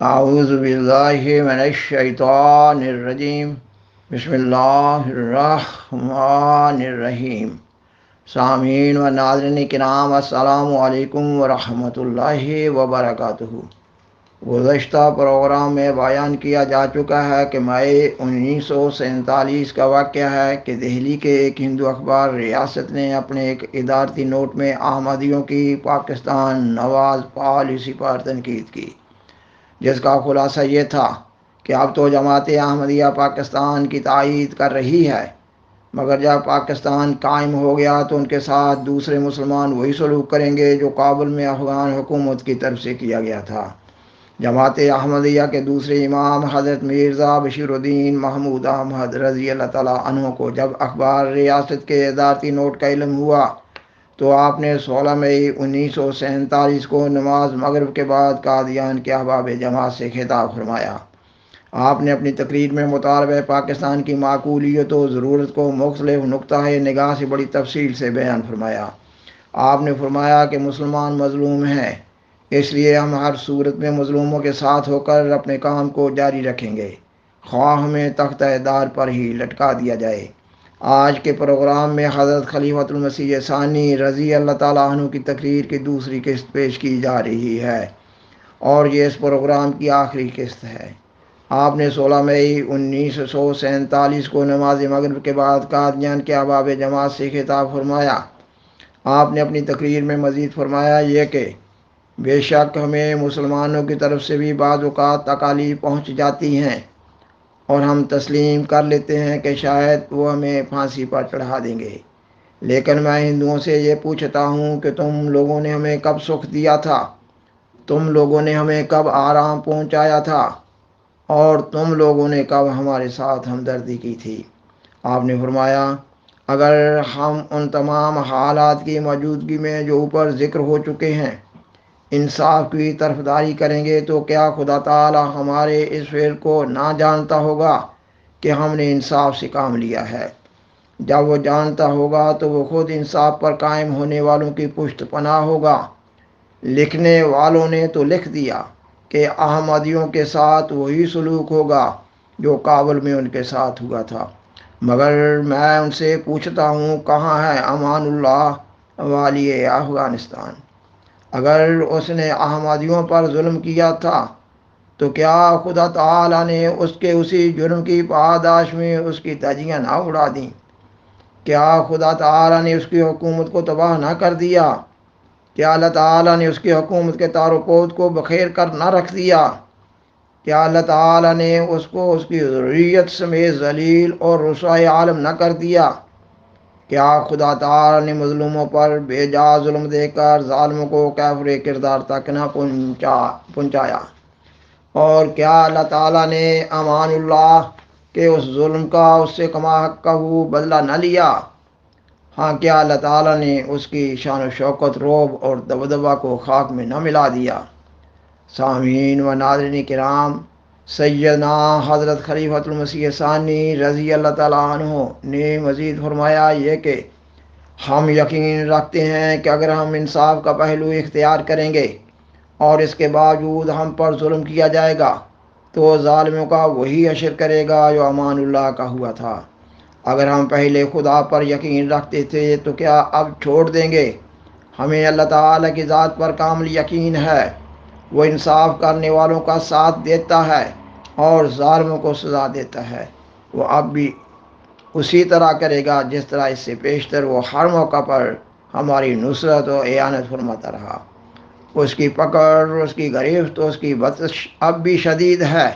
اعوذ باللہ من الشیطان الرجیم بسم اللہ الرحمن الرحیم۔ سامعین و ناظرین کرام، السلام علیکم ورحمۃ اللہ وبرکاتہ۔ گزشتہ پروگرام میں بیان کیا جا چکا ہے کہ مئی 1947 کا واقعہ ہے کہ دہلی کے ایک ہندو اخبار ریاست نے اپنے ایک ادارتی نوٹ میں احمدیوں کی پاکستان نواز پالیسی پر تنقید کی، جس کا خلاصہ یہ تھا کہ اب تو جماعت احمدیہ پاکستان کی تائید کر رہی ہے، مگر جب پاکستان قائم ہو گیا تو ان کے ساتھ دوسرے مسلمان وہی سلوک کریں گے جو کابل میں افغان حکومت کی طرف سے کیا گیا تھا۔ جماعت احمدیہ کے دوسرے امام حضرت مرزا بشیر الدین محمود احمد رضی اللہ تعالیٰ عنہ کو جب اخبار ریاست کے ادارتی نوٹ کا علم ہوا تو آپ نے 16 مئی 1947 کو نماز مغرب کے بعد قادیان کے احباب جماعت سے خطاب فرمایا۔ آپ نے اپنی تقریر میں مطالبہ پاکستان کی معقولیت و ضرورت کو مختلف نقطۂ نگاہ سے بڑی تفصیل سے بیان فرمایا۔ آپ نے فرمایا کہ مسلمان مظلوم ہیں، اس لیے ہم ہر صورت میں مظلوموں کے ساتھ ہو کر اپنے کام کو جاری رکھیں گے، خواہ ہمیں تختہ دار پر ہی لٹکا دیا جائے۔ آج کے پروگرام میں حضرت خلیفۃ المسیح ثانی رضی اللہ تعالیٰ عنہ کی تقریر کی دوسری قسط پیش کی جا رہی ہے، اور یہ اس پروگرام کی آخری قسط ہے۔ آپ نے 16 مئی 1947 کو نماز مغرب کے بعد قادیان کے احباب جماعت سے خطاب فرمایا۔ آپ نے اپنی تقریر میں مزید فرمایا یہ کہ بے شک ہمیں مسلمانوں کی طرف سے بھی بعض اوقات تکالیف پہنچ جاتی ہیں، اور ہم تسلیم کر لیتے ہیں کہ شاید وہ ہمیں پھانسی پر چڑھا دیں گے، لیکن میں ہندوؤں سے یہ پوچھتا ہوں کہ تم لوگوں نے ہمیں کب سکھ دیا تھا؟ تم لوگوں نے ہمیں کب آرام پہنچایا تھا؟ اور تم لوگوں نے کب ہمارے ساتھ ہمدردی کی تھی؟ آپ نے فرمایا اگر ہم ان تمام حالات کی موجودگی میں جو اوپر ذکر ہو چکے ہیں انصاف کی طرفداری کریں گے تو کیا خدا تعالی ہمارے اس فعل کو نہ جانتا ہوگا کہ ہم نے انصاف سے کام لیا ہے؟ جب وہ جانتا ہوگا تو وہ خود انصاف پر قائم ہونے والوں کی پشت پناہ ہوگا۔ لکھنے والوں نے تو لکھ دیا کہ احمدیوں کے ساتھ وہی سلوک ہوگا جو کابل میں ان کے ساتھ ہوا تھا، مگر میں ان سے پوچھتا ہوں کہاں ہے امان اللہ والی افغانستان؟ اگر اس نے احمدیوں پر ظلم کیا تھا تو کیا خدا تعالیٰ نے اس کے اسی جرم کی پاداش میں اس کی دھجیاں نہ اڑا دیں؟ کیا خدا تعالیٰ نے اس کی حکومت کو تباہ نہ کر دیا؟ کیا اللہ تعالیٰ نے اس کی حکومت کے تار و پود کو بخیر کر نہ رکھ دیا؟ کیا اللہ تعالیٰ نے اس کو اس کی ذریت سمیت ذلیل اور رسوائے عالم نہ کر دیا؟ کیا خدا تعالیٰ نے مظلوموں پر بے جا ظلم دے کر ظالموں کو کافر کردار تک نہ پہنچایا؟ اور کیا اللہ تعالیٰ نے امان اللہ کے اس ظلم کا اس سے کما حق کا بدلہ نہ لیا؟ ہاں، کیا اللہ تعالیٰ نے اس کی شان و شوکت، روب اور دبدبہ کو خاک میں نہ ملا دیا؟ سامعین و ناظرین کرام، سیدنا حضرت خلیفۃ المسیح ثانی رضی اللہ تعالیٰ عنہ نے مزید فرمایا یہ کہ ہم یقین رکھتے ہیں کہ اگر ہم انصاف کا پہلو اختیار کریں گے اور اس کے باوجود ہم پر ظلم کیا جائے گا تو ظالموں کا وہی حشر کرے گا جو امان اللہ کا ہوا تھا۔ اگر ہم پہلے خدا پر یقین رکھتے تھے تو کیا اب چھوڑ دیں گے؟ ہمیں اللہ تعالیٰ کی ذات پر کامل یقین ہے، وہ انصاف کرنے والوں کا ساتھ دیتا ہے اور ظالموں کو سزا دیتا ہے۔ وہ اب بھی اسی طرح کرے گا جس طرح اس سے پیشتر وہ ہر موقع پر ہماری نصرت و اعانت فرماتا رہا۔ اس کی پکڑ، اس کی گرفت، اس کی بطش اب بھی شدید ہے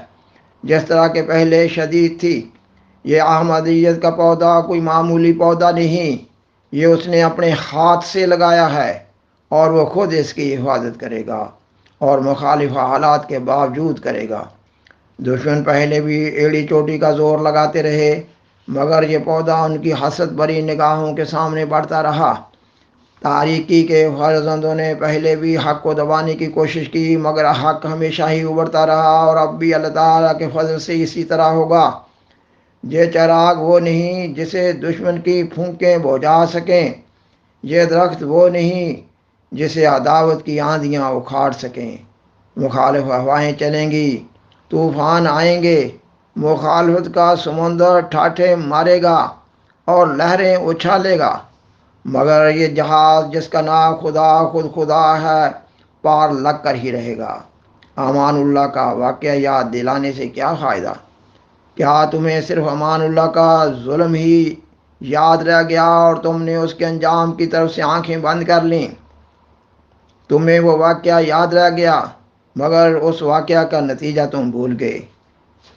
جس طرح کہ پہلے شدید تھی۔ یہ احمدیت کا پودا کوئی معمولی پودا نہیں، یہ اس نے اپنے ہاتھ سے لگایا ہے، اور وہ خود اس کی حفاظت کرے گا اور مخالف حالات کے باوجود کرے گا۔ دشمن پہلے بھی ایڑی چوٹی کا زور لگاتے رہے، مگر یہ پودا ان کی حسد بری نگاہوں کے سامنے بڑھتا رہا۔ تاریکی کے فرزندوں نے پہلے بھی حق کو دبانے کی کوشش کی، مگر حق ہمیشہ ہی ابھرتا رہا، اور اب بھی اللہ تعالیٰ کے فضل سے اسی طرح ہوگا۔ یہ چراغ وہ نہیں جسے دشمن کی پھونکیں بجھا سکیں، یہ درخت وہ نہیں جسے عداوت کی آندیاں اکھاڑ سکیں۔ مخالف ہوائیں چلیں گی، طوفان آئیں گے، مخالفت کا سمندر ٹھاٹھے مارے گا اور لہریں اچھالے گا، مگر یہ جہاز جس کا نام خدا خود خدا ہے پار لگ کر ہی رہے گا۔ امان اللہ کا واقعہ یاد دلانے سے کیا فائدہ؟ کیا تمہیں صرف امان اللہ کا ظلم ہی یاد رہ گیا اور تم نے اس کے انجام کی طرف سے آنکھیں بند کر لیں؟ تمہیں وہ واقعہ یاد رہ گیا مگر اس واقعہ کا نتیجہ تم بھول گئے۔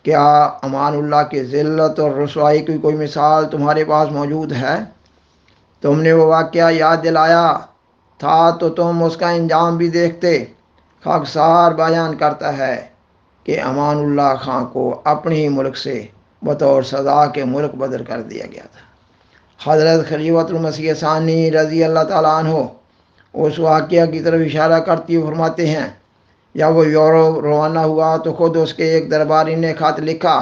کیا امان اللہ کی ذلت اور رسوائی کی کوئی مثال تمہارے پاس موجود ہے؟ تم نے وہ واقعہ یاد دلایا تھا تو تم اس کا انجام بھی دیکھتے۔ خاکسار بیان کرتا ہے کہ امان اللہ خان کو اپنے ہی ملک سے بطور سزا کے ملک بدر کر دیا گیا تھا۔ حضرت خلیفۃ المسیح ثانی رضی اللہ تعالیٰ عنہ اس واقعہ کی طرف اشارہ کرتے ہوئے فرماتے ہیں، جب وہ یورپ روانہ ہوا تو خود اس کے ایک درباری نے خط لکھا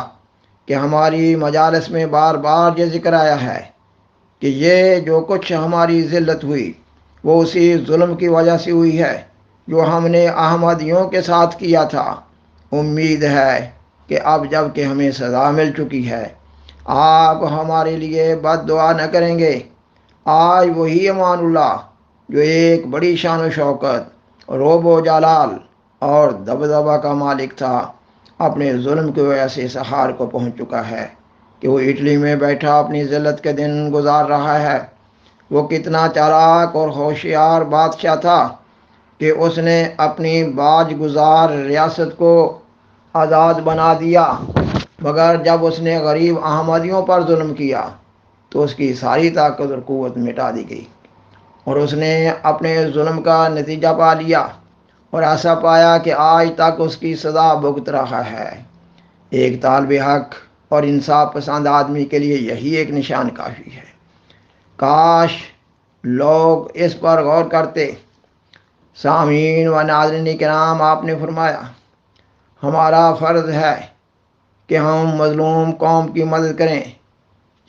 کہ ہماری مجالس میں بار بار یہ ذکر آیا ہے کہ یہ جو کچھ ہماری ذلت ہوئی وہ اسی ظلم کی وجہ سے ہوئی ہے جو ہم نے احمدیوں کے ساتھ کیا تھا۔ امید ہے کہ اب جب کہ ہمیں سزا مل چکی ہے آپ ہمارے لیے بد دعا نہ کریں گے۔ آج وہی امان اللہ جو ایک بڑی شان و شوکت، روب و جلال اور دبدبہ کا مالک تھا، اپنے ظلم کی وجہ سے اس حال کو پہنچ چکا ہے کہ وہ اٹلی میں بیٹھا اپنی ذلت کے دن گزار رہا ہے۔ وہ کتنا چالاک اور ہوشیار بادشاہ تھا کہ اس نے اپنی باج گزار ریاست کو آزاد بنا دیا، مگر جب اس نے غریب احمدیوں پر ظلم کیا تو اس کی ساری طاقت اور قوت مٹا دی گئی اور اس نے اپنے ظلم کا نتیجہ پا لیا اور ایسا پایا کہ آج تک اس کی سزا بھگت رہا ہے۔ ایک طالب حق اور انصاف پسند آدمی کے لیے یہی ایک نشان کافی ہے۔ کاش لوگ اس پر غور کرتے۔ سامعین و ناظرین کرام، آپ نے فرمایا ہمارا فرض ہے کہ ہم مظلوم قوم کی مدد کریں،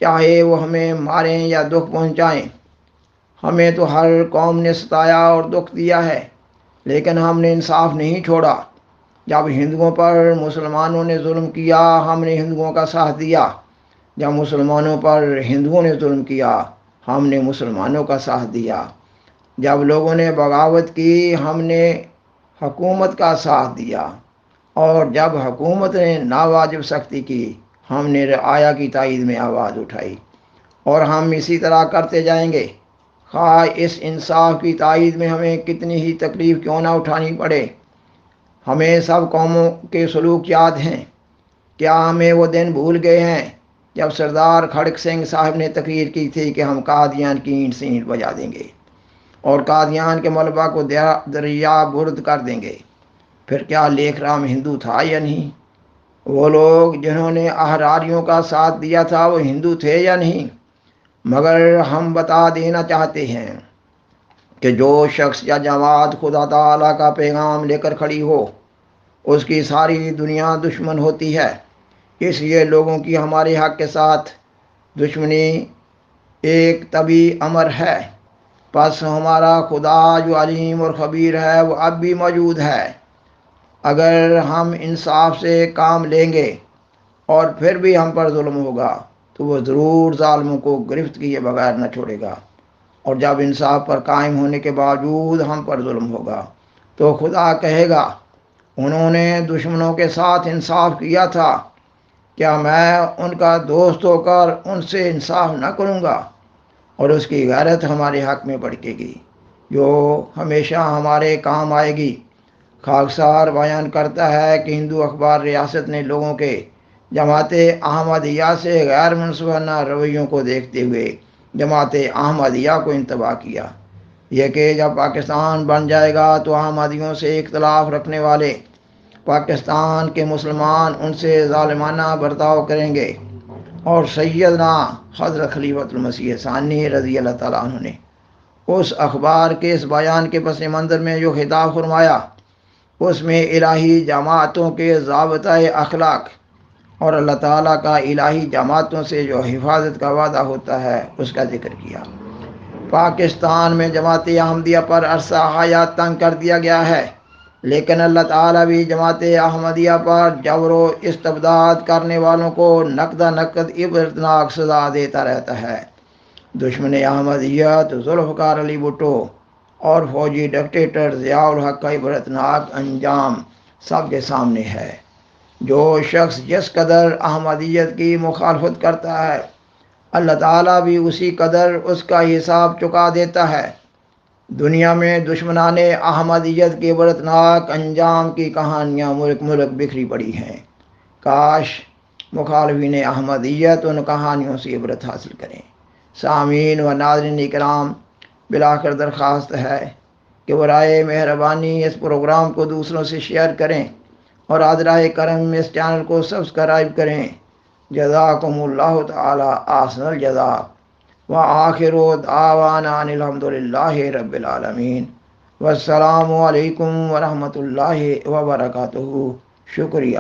چاہے وہ ہمیں ماریں یا دکھ پہنچائیں۔ ہمیں تو ہر قوم نے ستایا اور دکھ دیا ہے لیکن ہم نے انصاف نہیں چھوڑا۔ جب ہندوؤں پر مسلمانوں نے ظلم کیا ہم نے ہندوؤں کا ساتھ دیا، جب مسلمانوں پر ہندوؤں نے ظلم کیا ہم نے مسلمانوں کا ساتھ دیا، جب لوگوں نے بغاوت کی ہم نے حکومت کا ساتھ دیا، اور جب حکومت نے ناواجب سختی کی ہم نے رعایا کی تائید میں آواز اٹھائی، اور ہم اسی طرح کرتے جائیں گے، خواہ اس انصاف کی تائید میں ہمیں کتنی ہی تکلیف کیوں نہ اٹھانی پڑے۔ ہمیں سب قوموں کے سلوک یاد ہیں۔ کیا ہمیں وہ دن بھول گئے ہیں جب سردار کھڑک سنگھ صاحب نے تقریر کی تھی کہ ہم قادیان کی اینٹ سے اینٹ بجا دیں گے اور قادیان کے ملبہ کو دریا برد کر دیں گے؟ پھر کیا لیکھ رام ہندو تھا یا نہیں؟ وہ لوگ جنہوں نے احراریوں کا ساتھ دیا تھا وہ ہندو تھے یا نہیں؟ مگر ہم بتا دینا چاہتے ہیں کہ جو شخص یا جماعت خدا تعالیٰ کا پیغام لے کر کھڑی ہو اس کی ساری دنیا دشمن ہوتی ہے۔ اس لیے لوگوں کی ہمارے حق کے ساتھ دشمنی ایک طبی امر ہے۔ پس ہمارا خدا جو علیم اور خبیر ہے وہ اب بھی موجود ہے۔ اگر ہم انصاف سے کام لیں گے اور پھر بھی ہم پر ظلم ہوگا تو وہ ضرور ظالموں کو گرفت کیے بغیر نہ چھوڑے گا، اور جب انصاف پر قائم ہونے کے باوجود ہم پر ظلم ہوگا تو خدا کہے گا انہوں نے دشمنوں کے ساتھ انصاف کیا تھا، کیا میں ان کا دوست ہو کر ان سے انصاف نہ کروں گا؟ اور اس کی غیرت ہمارے حق میں بڑھے گی جو ہمیشہ ہمارے کام آئے گی۔ خاکسار بیان کرتا ہے کہ ہندو اخبار ریاست نے لوگوں کے جماعت احمدیہ سے غیر منصفانہ رویوں کو دیکھتے ہوئے جماعت احمدیہ کو انتباہ کیا، یہ کہ جب پاکستان بن جائے گا تو احمدیوں سے اختلاف رکھنے والے پاکستان کے مسلمان ان سے ظالمانہ برتاؤ کریں گے۔ اور سیدنا حضرت خلیفۃ المسیح ثانی رضی اللہ تعالیٰ عنہ نے اس اخبار کے اس بیان کے پس منظر میں جو خطاب فرمایا اس میں الہی جماعتوں کے ضابطۂ اخلاق اور اللہ تعالیٰ کا الہی جماعتوں سے جو حفاظت کا وعدہ ہوتا ہے اس کا ذکر کیا۔ پاکستان میں جماعت احمدیہ پر عرصہ حیات تنگ کر دیا گیا ہے لیکن اللہ تعالیٰ بھی جماعت احمدیہ پر جبر و استبداد کرنے والوں کو نقد عبرتناک سزا دیتا رہتا ہے۔ دشمن احمدیت ذوالفقار علی بھٹو اور فوجی ڈکٹیٹر ضیاء الحق کا عبرتناک انجام سب کے سامنے ہے۔ جو شخص جس قدر احمدیت کی مخالفت کرتا ہے، اللہ تعالیٰ بھی اسی قدر اس کا حساب چکا دیتا ہے۔ دنیا میں دشمنان احمدیت کے عبرتناک انجام کی کہانیاں ملک ملک بکھری پڑی ہیں۔ کاش مخالفین احمدیت ان کہانیوں سے عبرت حاصل کریں۔ سامعین و ناظرین کرام، بلاخر درخواست ہے کہ برائے مہربانی اس پروگرام کو دوسروں سے شیئر کریں اور حضرائے کرم اس چینل کو سبسکرائب کریں۔ جزاکم اللہ تعالی احسن الجزاء وآخر دعوانا ان الحمد للہ رب العالمین والسلام علیکم ورحمۃ اللہ وبرکاتہ۔ شکریہ۔